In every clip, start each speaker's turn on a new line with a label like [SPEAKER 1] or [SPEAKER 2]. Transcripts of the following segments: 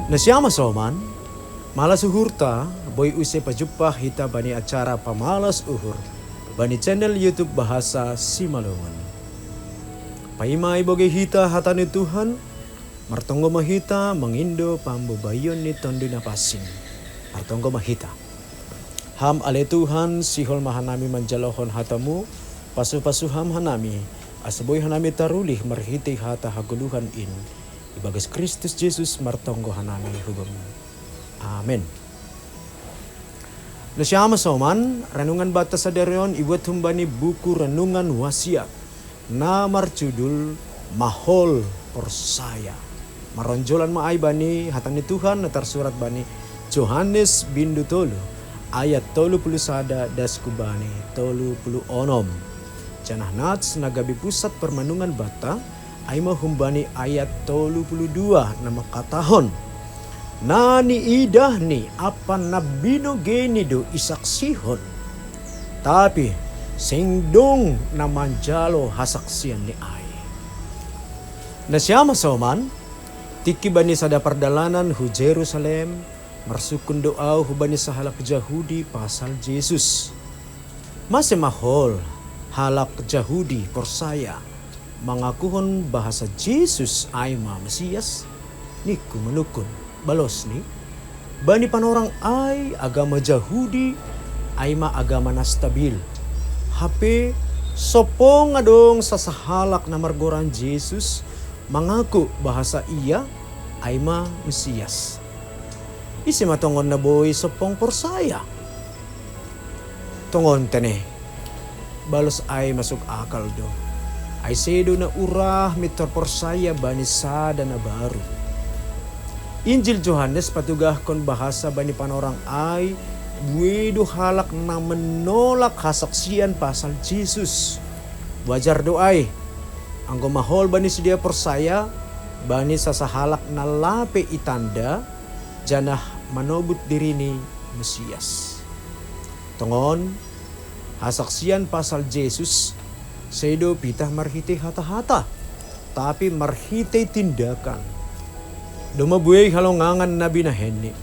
[SPEAKER 1] Nasyama soman, malas uhurta, boy use pajupah hita bani acara pamalas uhur, bani channel YouTube Bahasa Simalungun. Paimay boge hita hatani Tuhan, martonggo mahita mangindo pambubayon ni tondo na pasing. Martonggo mahita. Ham ale Tuhan sihol mahanami manjalohon hatamu, pasu-pasuham hanami, asaboy hanami tarulih marhiti hata haguluhan in. Ibagas Kristus Jesus martonggo hanami hubamu. Amen. Nasyama soman, renungan bata sadarion ibuat humbani buku renungan wasiat. Namar judul Mahol Persaya. Maronjolan maay bani hatang ni Tuhan natar surat bani Johannes bindu tolu ayat 31 das kubani 36. Janah nats nagabi pusat permanungan bata ay mahumbani ayat 32 na makatahon. Nani idah ni apan nabino geni do isaksihon. Tapi singdong na manjalo hasaksian ni ay. Nasyama soman, tiki bani sada pardalanan hu Jerusalem, marsukun doa hu bani sa halak Jahudi pasal Jesus. Mase mahol halak Jahudi Persaya mangakuhon bahasa Jesus ay Mesias ni kumanukun balos ni bani panorang ay agama Jahudi ay agama na stabil hape sopong adong sa sahalak na margoran Jesus mangaku bahasa iya ay Mesias. Isi matongon na boy sopong Persaya tongon tene balos ay masuk akal do ay sedo na urah mitor Persaya bani sada na baru. Injil Johannes patugah kon bahasa bani panorang ay buedo halak na menolak hasaksian pasal Jesus. Wajar doay anggo mahol bani sedia Persaya bani sasahalak na lape itanda janah manobut diri ni Mesias. Tongon hasaksian pasal Jesus sedo pitah marhite hata-hata tapi marhite tindakan. Dumabuhay halongangan na binaheni.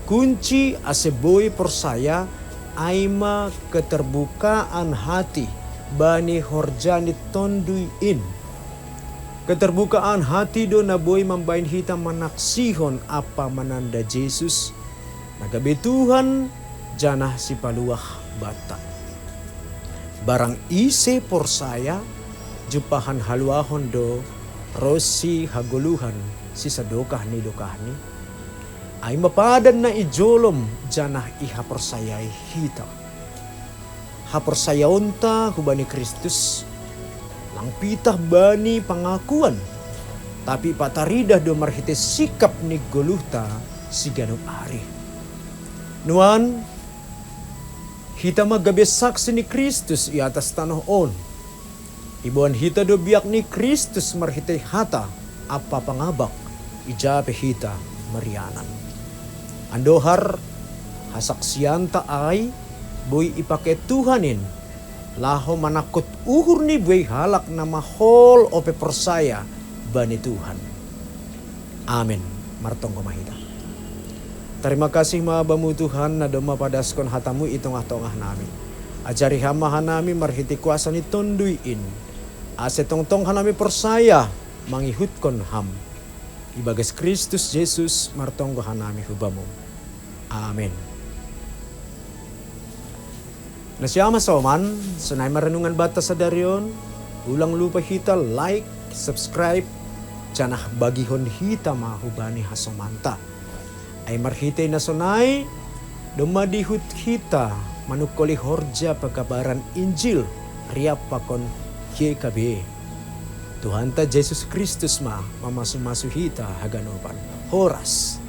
[SPEAKER 1] Kunci aseboy Persaya ay keterbukaan hati bani horjani tonduin. Keterbukaan hati do na boy mambain hita manaksihon apa mananda Jesus. Nagabi Tuhan janah si paluah bata. Barang ise Persaya jupahan haluahon do rosi haguluhan si sadokah ni ay mapadan na ijolom janah iha Persayay hita. Hapersayaonta hubani Kristus lang pitah bani pangakuan tapi pataridah do marhite sikap ni goluhta si ganong ari. Nuan hita magabi saksi ni Kristus i atas tanoon. Ibuan hita do biak ni Kristus marhite hata apa pangabak ijape hita marianan. Andohar hasaksian ta ay boy ipake Tuhanin laho manakot uhur ni boy halak na mahol ope Persaya bani Tuhan. Amen. Martong kumahita. Terima kasih maabamu Tuhan na dumapadaskon hatamu itong-atongah namin. Ajari hamahan namin marhiti kuasa ni tonduin. Asetong-tong hanami Persaya mangihutkon ham. Ibagas Kristus Jesus martonggo hanami hubamu. Amen. Nasyama soman, sanay marenungan bata sa darion, ulang lupa hita like, subscribe, janah bagihon hita mahubani hasomanta. Ay marhitay na sonay, dumadihut hita manukoli horja pagkabaran Injil, riapakon YKB. Tuhan ta Jesus Kristus mamasu-masu hita haganopan. Horas.